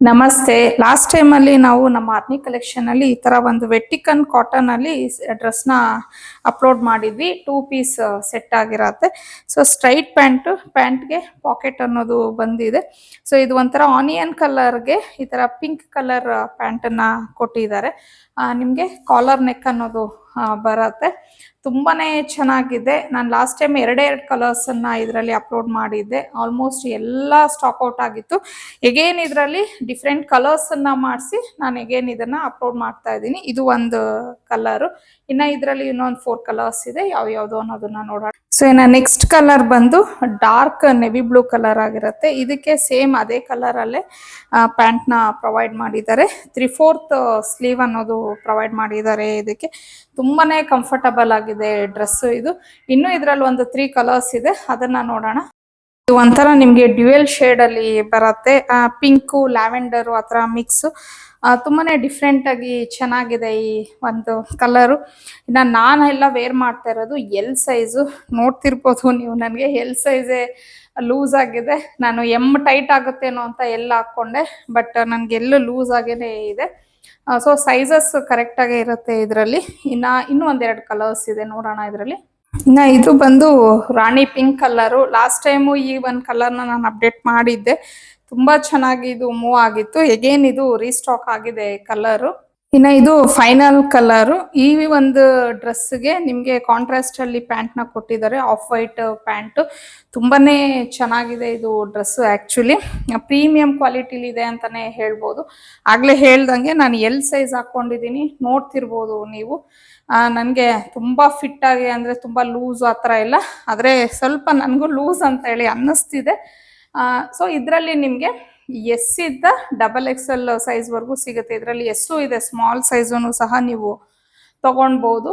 ನಮಸ್ತೆ. ಲಾಸ್ಟ್ ಟೈಮಲ್ಲಿ ನಾವು ನಮ್ಮ ಆರ್ನಿ ಕಲೆಕ್ಷನಲ್ಲಿ ಈ ಥರ ಒಂದು ವೆಟ್ಟಿಕನ್ ಕಾಟನಲ್ಲಿ ಡ್ರೆಸ್ನ ಅಪ್ಲೋಡ್ ಮಾಡಿದ್ವಿ. 2 ಪೀಸ್ ಸೆಟ್ ಆಗಿರತ್ತೆ. ಸೊ ಸ್ಟ್ರೈಟ್ ಪ್ಯಾಂಟ್ಗೆ ಪಾಕೆಟ್ ಅನ್ನೋದು ಬಂದಿದೆ. ಸೊ ಇದು ಒಂಥರ ಆನಿಯನ್ ಕಲರ್ಗೆ ಈ ಥರ ಪಿಂಕ್ ಕಲರ್ ಪ್ಯಾಂಟನ್ನು ಕೊಟ್ಟಿದ್ದಾರೆ. ನಿಮಗೆ ಕಾಲರ್ ನೆಕ್ ಅನ್ನೋದು ಬರುತ್ತೆ. ತುಂಬಾನೇ ಚೆನ್ನಾಗಿದೆ. ನಾನು ಲಾಸ್ಟ್ ಟೈಮ್ ಎರಡೇ ಕಲರ್ಸನ್ನು ಇದರಲ್ಲಿ ಅಪ್ಲೋಡ್ ಮಾಡಿದ್ದೆ. ಆಲ್ಮೋಸ್ಟ್ ಎಲ್ಲ ಸ್ಟಾಕ್ ಔಟ್ ಆಗಿತ್ತು. ಎಗೇನ್ ಇದರಲ್ಲಿ ಡಿಫ್ರೆಂಟ್ ಕಲರ್ಸನ್ನು ಮಾಡಿಸಿ ನಾನು ಎಗೇನ್ ಇದನ್ನು ಅಪ್ಲೋಡ್ ಮಾಡ್ತಾ ಇದ್ದೀನಿ. ಇದು ಒಂದು ಕಲರು. ಇನ್ನು ಇದರಲ್ಲಿ ಇನ್ನೊಂದು 4 ಕಲರ್ಸ್ ಇದೆ. ಯಾವ್ಯಾವುದು ಅನ್ನೋದನ್ನ ನೋಡೋಣ. ಸೊ ಇನ್ನು ನೆಕ್ಸ್ಟ್ ಕಲರ್ ಬಂದು ಡಾರ್ಕ್ ನೆವಿ ಬ್ಲೂ ಕಲರ್ ಆಗಿರುತ್ತೆ. ಇದಕ್ಕೆ ಸೇಮ್ ಅದೇ ಕಲರಲ್ಲೇ ಪ್ಯಾಂಟ್ನ ಪ್ರೊವೈಡ್ ಮಾಡಿದ್ದಾರೆ. 3/4 ಸ್ಲೀವ್ ಅನ್ನೋದು ಪ್ರೊವೈಡ್ ಮಾಡಿದ್ದಾರೆ. ಇದಕ್ಕೆ ತುಂಬಾನೇ ಕಂಫರ್ಟಬಲ್ ಆಗಿದೆ ಡ್ರೆಸ್ ಇದು. ಇನ್ನು ಇದರಲ್ಲಿ ಒಂದು 3 ಕಲರ್ಸ್ ಇದೆ, ಅದನ್ನ ನೋಡೋಣ. ಇದು ಒಂಥರ ನಿಮಗೆ ಡ್ಯುಯಲ್ ಶೇಡ್ ಅಲ್ಲಿ ಬರುತ್ತೆ. ಪಿಂಕು ಲ್ಯಾವೆಂಡರು ಆ ಥರ ಮಿಕ್ಸ್. ತುಂಬಾನೇ ಡಿಫ್ರೆಂಟ್ ಆಗಿ ಚೆನ್ನಾಗಿದೆ ಈ ಒಂದು ಕಲರು. ಇನ್ನು ನಾನೆಲ್ಲ ವೇರ್ ಮಾಡ್ತಾ ಇರೋದು ಎಲ್ ಸೈಜು. ನೋಡ್ತಿರ್ಬೋದು ನೀವು, ನನಗೆ ಎಲ್ ಸೈಜೇ ಲೂಸ್ ಆಗಿದೆ. ನಾನು ಟೈಟ್ ಆಗುತ್ತೇನೋ ಅಂತ ಎಲ್ಲ ಹಾಕ್ಕೊಂಡೆ, ಬಟ್ ನನಗೆ ಎಲ್ಲೂ ಲೂಸ್ ಆಗೇನೆ ಇದೆ. ಸೊ ಸೈಜಸ್ ಕರೆಕ್ಟಾಗೇ ಇರುತ್ತೆ ಇದರಲ್ಲಿ. ಇನ್ನೂ ಒಂದೆರಡು ಕಲರ್ಸ್ ಇದೆ, ನೋಡೋಣ ಇದರಲ್ಲಿ. ಇನ್ನು ಇದು ಬಂದು ರಾಣಿ ಪಿಂಕ್ ಕಲರು. ಲಾಸ್ಟ್ ಟೈಮು ಈ ಒಂದು ಕಲರ್ನ ನಾನು ಅಪ್ಡೇಟ್ ಮಾಡಿದ್ದೆ. ತುಂಬಾ ಚೆನ್ನಾಗಿ ಇದು ಮೂವ್ ಆಗಿತ್ತು. ಎಗೇನ್ ಇದು ರೀಸ್ಟಾಕ್ ಆಗಿದೆ ಕಲರು. ಇನ್ನು ಇದು ಫೈನಲ್ ಕಲರು. ಈ ಒಂದು ಡ್ರೆಸ್ಗೆ ನಿಮಗೆ ಕಾಂಟ್ರಾಸ್ಟ್ ಅಲ್ಲಿ ಪ್ಯಾಂಟ್ನ ಕೊಟ್ಟಿದ್ದಾರೆ. Of white pant. ತುಂಬಾನೇ ಚೆನ್ನಾಗಿದೆ ಇದು ಡ್ರೆಸ್ಸು. ಆ್ಯಕ್ಚುಲಿ ಪ್ರೀಮಿಯಂ ಕ್ವಾಲಿಟಿಲಿ ಇದೆ ಅಂತಾನೆ ಹೇಳ್ಬೋದು. ಆಗಲೇ ಹೇಳ್ದಂಗೆ ನಾನು ಎಲ್ ಸೈಜ್ ಹಾಕ್ಕೊಂಡಿದ್ದೀನಿ, ನೋಡ್ತಿರ್ಬೋದು ನೀವು. ನನಗೆ ತುಂಬ ಫಿಟ್ಟಾಗಿ ಅಂದರೆ ತುಂಬ ಲೂಸು ಆ ಥರ ಇಲ್ಲ, ಆದರೆ ಸ್ವಲ್ಪ ನನಗೂ ಲೂಸ್ ಅಂತ ಹೇಳಿ ಅನ್ನಿಸ್ತಿದೆ. ಸೊ ಇದರಲ್ಲಿ ನಿಮಗೆ ಇದ್ದ XXL ಸೈಜ್ವರೆಗೂ ಸಿಗುತ್ತೆ. ಇದರಲ್ಲಿ ಎಸ್ಸು ಇದೆ, ಸ್ಮಾಲ್ ಸೈಜೂ ಸಹ ನೀವು ತೊಗೊಳ್ಬೋದು.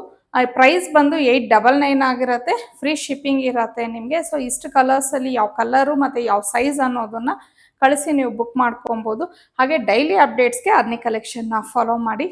ಪ್ರೈಸ್ ಬಂದು 899 ಆಗಿರುತ್ತೆ. ಫ್ರೀ ಶಿಪ್ಪಿಂಗ್ ಇರುತ್ತೆ ನಿಮಗೆ. ಸೊ ಇಷ್ಟು ಕಲರ್ಸಲ್ಲಿ ಯಾವ ಕಲರು ಮತ್ತು ಯಾವ ಸೈಜ್ ಅನ್ನೋದನ್ನು ಕಳಿಸಿ ನೀವು ಬುಕ್ ಮಾಡ್ಕೊಬೋದು. ಹಾಗೆ ಡೈಲಿ ಅಪ್ಡೇಟ್ಸ್ಗೆ ಆರ್ನಿ ಕಲೆಕ್ಷನ್ನ ಫಾಲೋ ಮಾಡಿ.